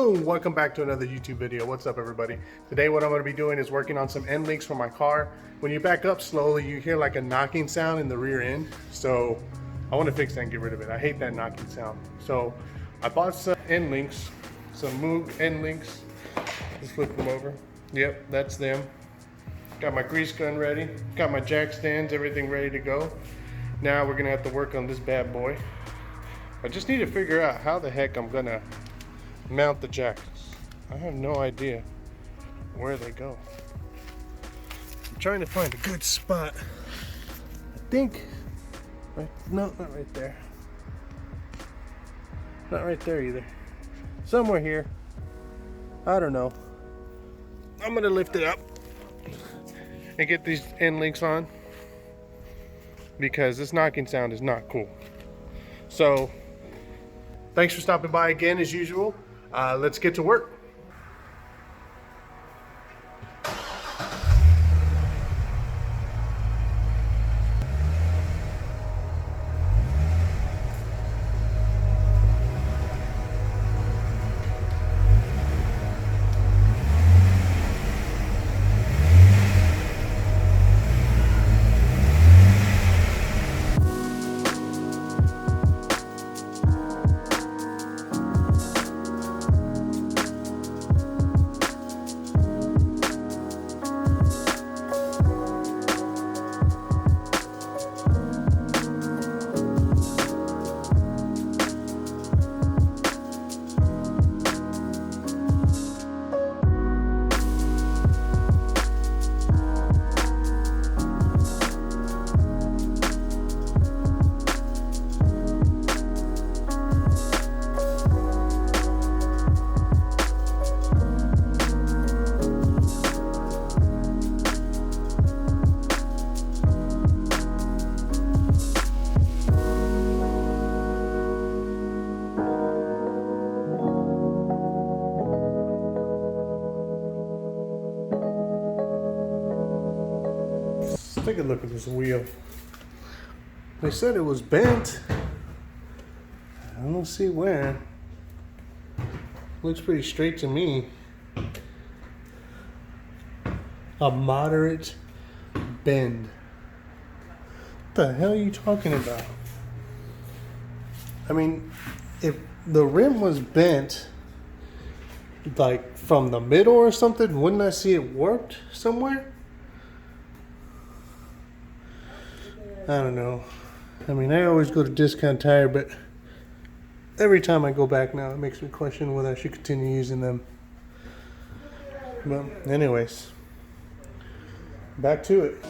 Boom! Welcome back to another YouTube video. What's up, everybody? Today what I'm going to be doing is working on some end links for my car. When you back up slowly, you hear like a knocking sound in the rear end. So I want to fix that and get rid of it. I hate that knocking sound. So I bought some end links, some Moog end links. Let's flip them over. Yep, that's them. Got my grease gun ready. Got my jack stands, everything ready to go. Now we're going to have to work on this bad boy. I just need to figure out how the heck I'm going to mount the jacks. I have no idea where they go. I'm trying to find a good spot. I think, no, not right there. Not right there either. Somewhere here. I don't know. I'm gonna lift it up and get these end links on because this knocking sound is not cool. So, thanks for stopping by again as usual. Let's get to work. Take a look at this wheel. They said it was bent. I don't see where. Looks pretty straight to me. A moderate bend. What the hell are you talking about? I mean, if the rim was bent, like from the middle or something, wouldn't I see it warped somewhere? I don't know. I mean, I always go to Discount Tire, but every time I go back now, it makes me question whether I should continue using them. But anyways, back to it.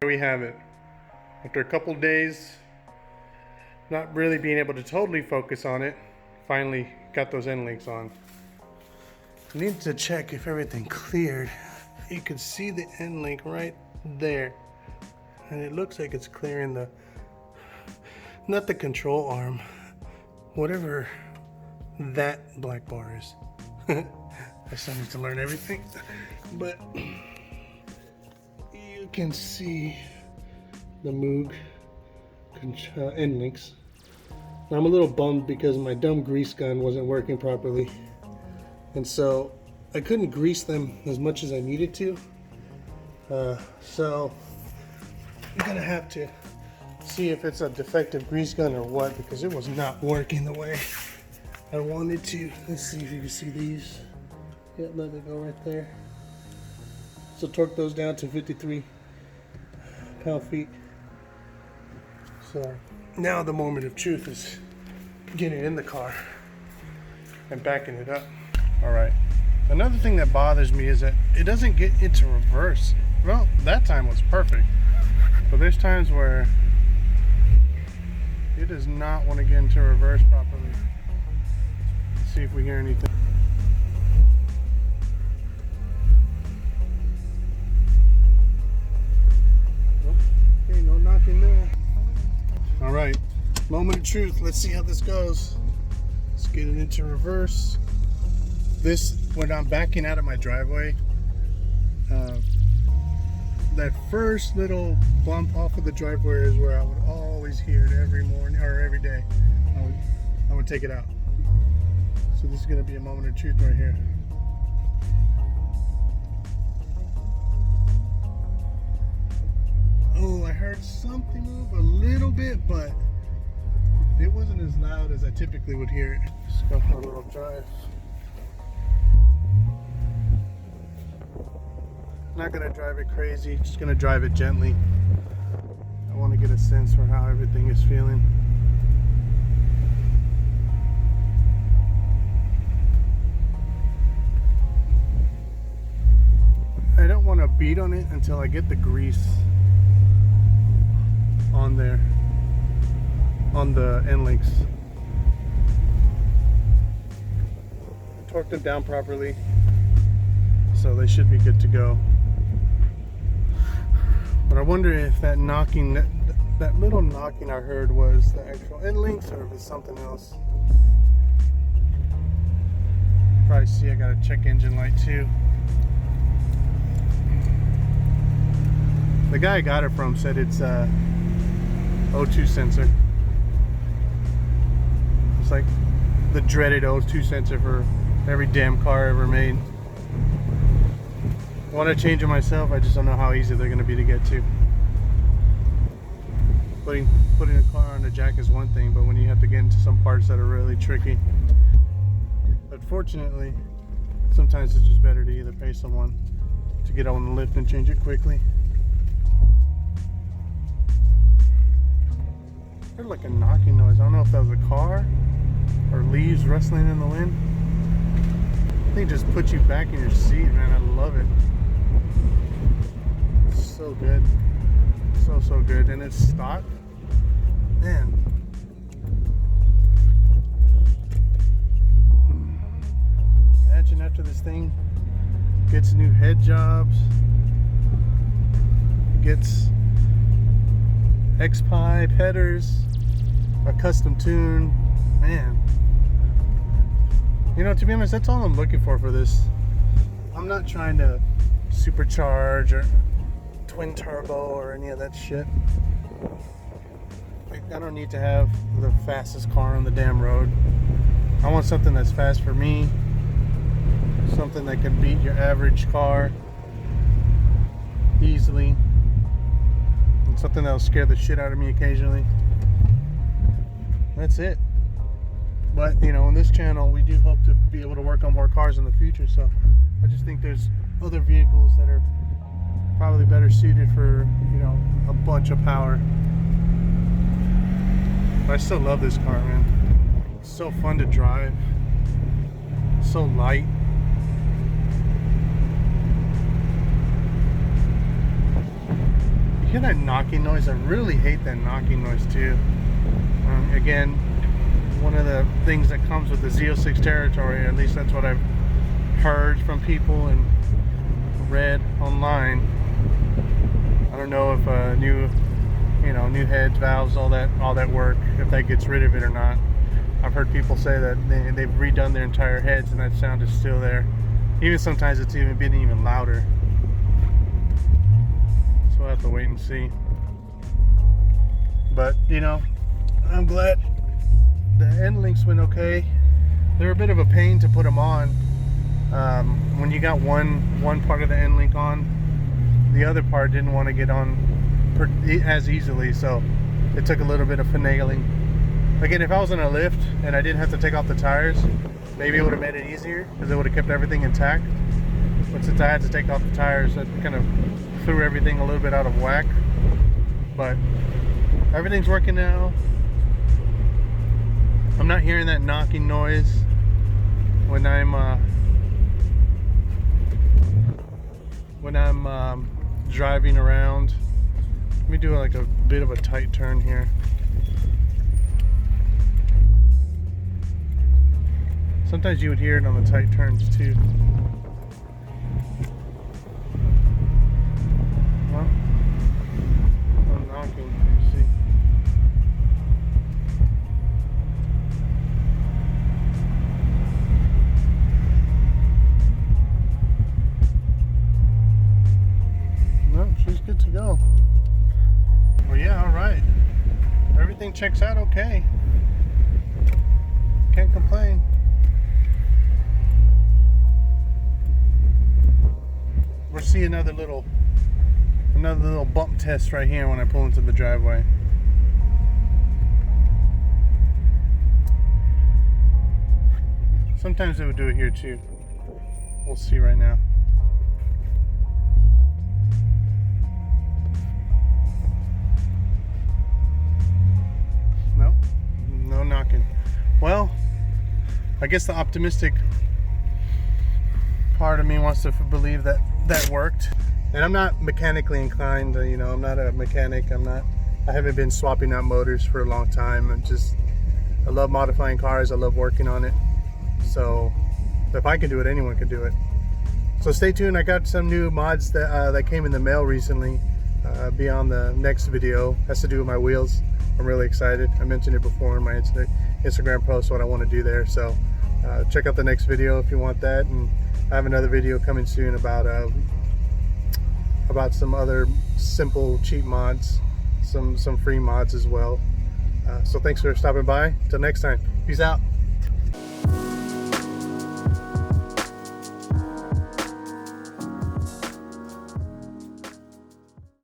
We have it. After a couple days not really being able to totally focus on it, finally got those end links on. I need to check if everything cleared. You can see the end link right there. and it looks like it's clearing the, not the control arm, whatever that black bar is. I still need to learn everything, but you can see the Moog end links. I'm a little bummed because my dumb grease gun wasn't working properly, and so I couldn't grease them as much as I needed to. So I'm gonna have to see if it's a defective grease gun or what, because it was not working the way I wanted to. Let's see if you can see these. Yeah, let it go right there. So torque those down to 53 pound-feet. So now the moment of truth is getting in the car and backing it up. All right. Another thing that bothers me is that it doesn't get into reverse. Well, that time was perfect, but there's times where it does not want to get into reverse properly. Let's see if we hear anything. Okay, no knocking there. All right, moment of truth. Let's see how this goes. Let's get it into reverse. This, when I'm backing out of my driveway, that first little bump off of the driveway is where I would always hear it every morning or every day. I would take it out. So this is going to be a moment of truth right here. Oh, I heard something move a little bit, but it wasn't as loud as I typically would hear it. Let's go for a little drive. Not gonna drive it crazy, just gonna drive it gently. I want to get a sense for how everything is feeling. I don't want to beat on it until I get the grease on there, on the end links. I torqued them down properly, so they should be good to go. But I wonder if that knocking, that little knocking I heard was the actual end links or if it's something else. Probably see I got a check engine light too. The guy I got it from said it's a O2 sensor. It's like the dreaded O2 sensor for every damn car ever made. I want to change it myself, I just don't know how easy they're going to be to get to. Putting a car on the jack is one thing, but when you have to get into some parts that are really tricky. But fortunately, sometimes it's just better to either pay someone to get on the lift and change it quickly. I heard like a knocking noise. I don't know if that was a car or leaves rustling in the wind. I think it just puts you back in your seat, man. I love it. It's so good. So good. And it's stock. Man. Imagine after this thing gets new head jobs, gets X-pipe headers, a custom tune, man. You know, to be honest, that's all I'm looking for this. I'm not trying to supercharge or twin turbo or any of that shit. I don't need to have the fastest car on the damn road. I want something that's fast for me, something that can beat your average car easily, and something that'll scare the shit out of me occasionally. That's it. But you know, on this channel we do hope to be able to work on more cars in the future, so I just think there's other vehicles that are probably better suited for, you know, a bunch of power. But I still love this car, man. It's so fun to drive, so light. You hear that knocking noise? I really hate that knocking noise too. Again, one of the things that comes with the Z06 territory, at least that's what I've heard from people and read online. I don't know if a new you know, new heads, valves, all that work, if that gets rid of it or not. I've heard people say that they've redone their entire heads and that sound is still there. Even sometimes it's been even louder. So we'll have to wait and see. But, you know, I'm glad the end links went okay. They're a bit of a pain to put them on. When you got one part of the end link on, the other part didn't want to get on as easily, so it took a little bit of finagling. Again, if I was in a lift and I didn't have to take off the tires, maybe it would have made it easier because it would have kept everything intact. But since I had to take off the tires, that kind of threw everything a little bit out of whack. But everything's working now. I'm not hearing that knocking noise when I'm driving around. Let me do like a bit of a tight turn here. Sometimes you would hear it on the tight turns too. Well, I'm knocking, you see. No, she's good to go. Well, yeah, all right. Everything checks out okay. Can't complain. We'll see another little bump test right here when I pull into the driveway. Sometimes they would do it here too. We'll see right now. Nope, no knocking. Well, I guess the optimistic part of me wants to believe that worked. And I'm not mechanically inclined, you know, I'm not a mechanic. I haven't been swapping out motors for a long time. I love modifying cars. I love working on it. So if I can do it, anyone can do it. So stay tuned. I got some new mods that came in the mail recently. Be on the next video. Has to do with my wheels. I'm really excited. I mentioned it before in my Instagram post what I want to do there. So check out the next video if you want that. And I have another video coming soon about some other simple cheap mods, some free mods as well. So thanks for stopping by. Till next time, peace out.